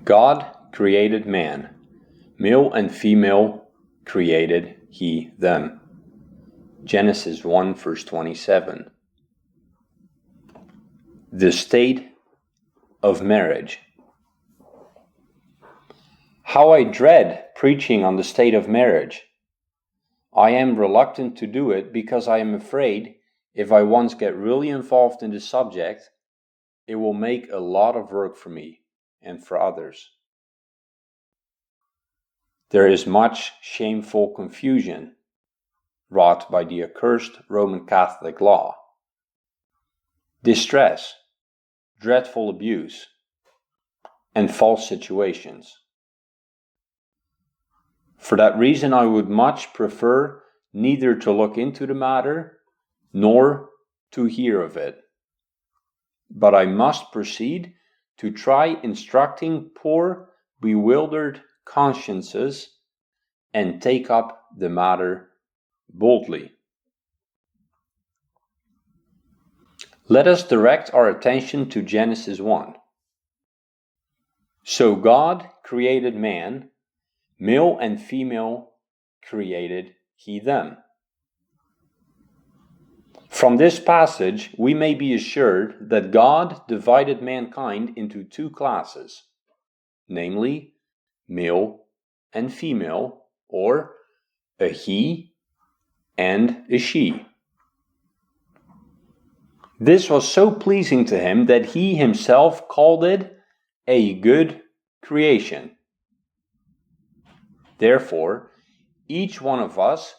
God created man, male and female created he them. Genesis 1 verse 27. The state of marriage. How I dread preaching on the state of marriage. I am reluctant to do it because I am afraid if I once get really involved in the subject, it will make a lot of work for me and for others. There is much shameful confusion wrought by the accursed Roman Catholic law, distress, dreadful abuse, and false situations. For that reason, I would much prefer neither to look into the matter nor to hear of it. But I must proceed to try instructing poor, bewildered consciences and take up the matter boldly. Let us direct our attention to Genesis 1. So God created man, male and female created he them. From this passage, we may be assured that God divided mankind into two classes, namely, male and female, or a he and a she. This was so pleasing to him that he himself called it a good creation. Therefore, each one of us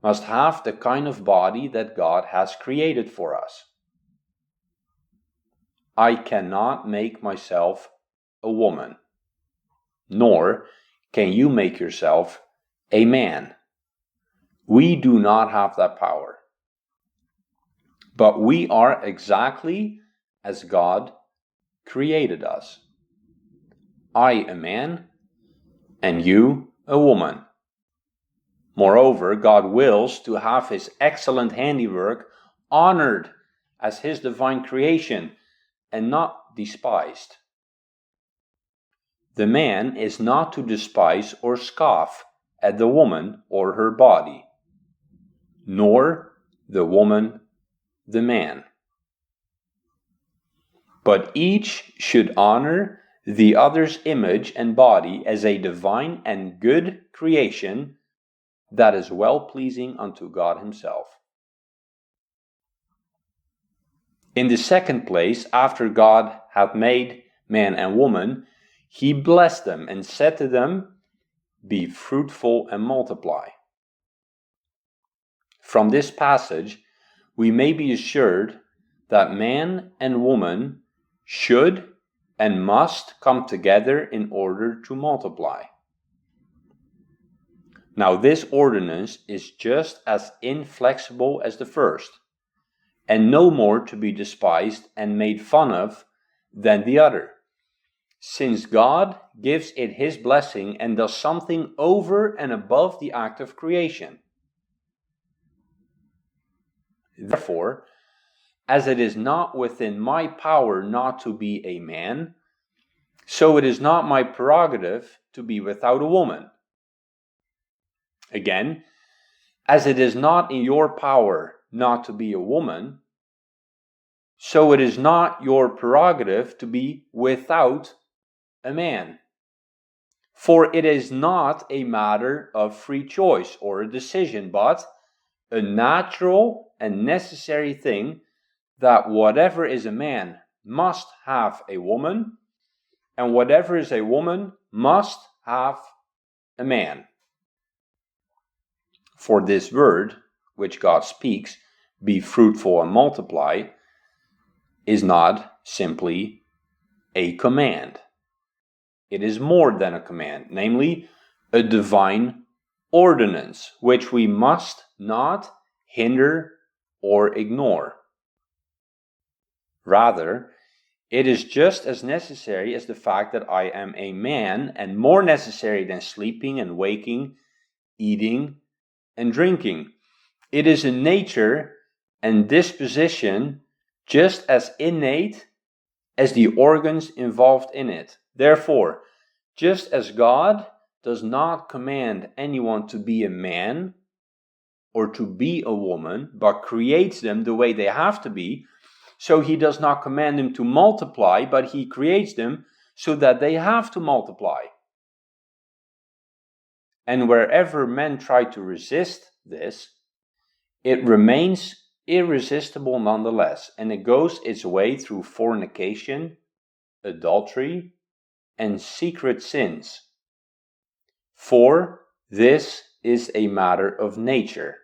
must have the kind of body that God has created for us. I cannot make myself a woman, nor can you make yourself a man. We do not have that power. But we are exactly as God created us. I a man, and you a woman. Moreover, God wills to have his excellent handiwork honored as his divine creation and not despised. The man is not to despise or scoff at the woman or her body, nor the woman the man. But each should honor the other's image and body as a divine and good creation that is well-pleasing unto God himself. In the second place, after God had made man and woman, he blessed them and said to them, "Be fruitful and multiply." From this passage, we may be assured that man and woman should and must come together in order to multiply. Now, this ordinance is just as inflexible as the first, and no more to be despised and made fun of than the other, since God gives it his blessing and does something over and above the act of creation. Therefore, as it is not within my power not to be a man, so it is not my prerogative to be without a woman. Again, as it is not in your power not to be a woman, so it is not your prerogative to be without a man. For it is not a matter of free choice or a decision, but a natural and necessary thing that whatever is a man must have a woman, and whatever is a woman must have a man. For this word, which God speaks, "Be fruitful and multiply," is not simply a command. It is more than a command, namely a divine ordinance, which we must not hinder or ignore. Rather, it is just as necessary as the fact that I am a man, and more necessary than sleeping and waking, eating and drinking. It is a nature and disposition just as innate as the organs involved in it. Therefore, Just as God does not command anyone to be a man or to be a woman, but creates them the way they have to be, so he does not command them to multiply, but he creates them so that they have to multiply. And wherever men try to resist this, it remains irresistible nonetheless, and it goes its way through fornication, adultery, and secret sins. For this is a matter of nature,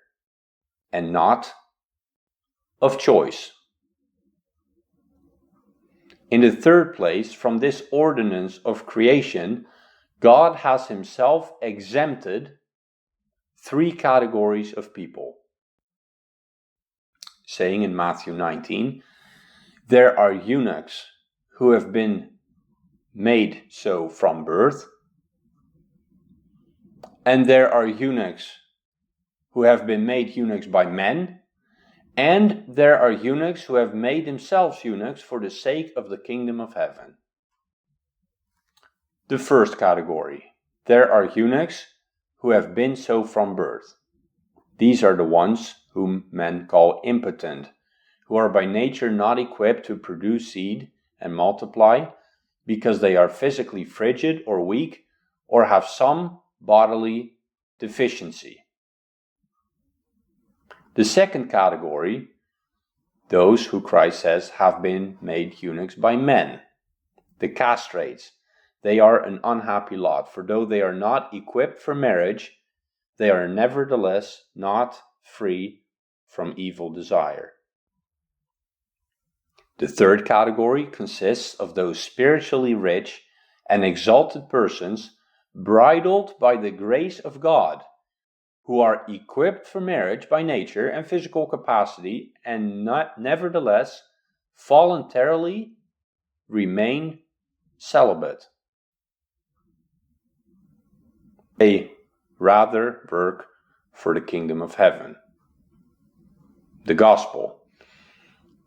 and not of choice. In the third place, from this ordinance of creation, God has himself exempted 3 categories of people. Saying in Matthew 19, there are eunuchs who have been made so from birth, and there are eunuchs who have been made eunuchs by men, and there are eunuchs who have made themselves eunuchs for the sake of the kingdom of heaven. The first category, there are eunuchs who have been so from birth. These are the ones whom men call impotent, who are by nature not equipped to produce seed and multiply, because they are physically frigid or weak, or have some bodily deficiency. The second category, those who Christ says have been made eunuchs by men, the castrates. They are an unhappy lot, for though they are not equipped for marriage, they are nevertheless not free from evil desire. The third category consists of those spiritually rich and exalted persons bridled by the grace of God, who are equipped for marriage by nature and physical capacity, and nevertheless voluntarily remain celibate. They rather work for the kingdom of heaven, the gospel,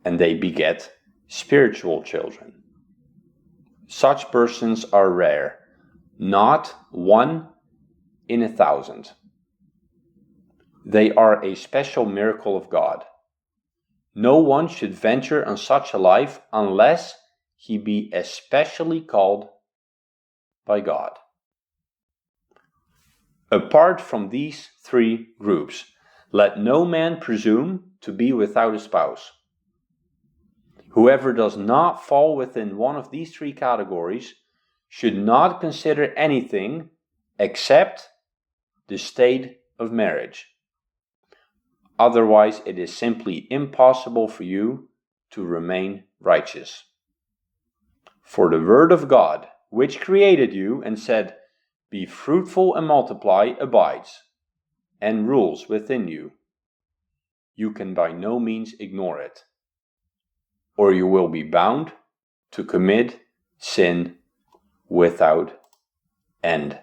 and they beget spiritual children. Such persons are rare, not 1 in 1,000. They are a special miracle of God. No one should venture on such a life unless he be especially called by God. Apart from these 3 groups, let no man presume to be without a spouse. Whoever does not fall within one of these 3 categories should not consider anything except the state of marriage. Otherwise, it is simply impossible for you to remain righteous. For the word of God, which created you and said, "Be fruitful and multiply," abides and rules within you. You can by no means ignore it, or you will be bound to commit sin without end.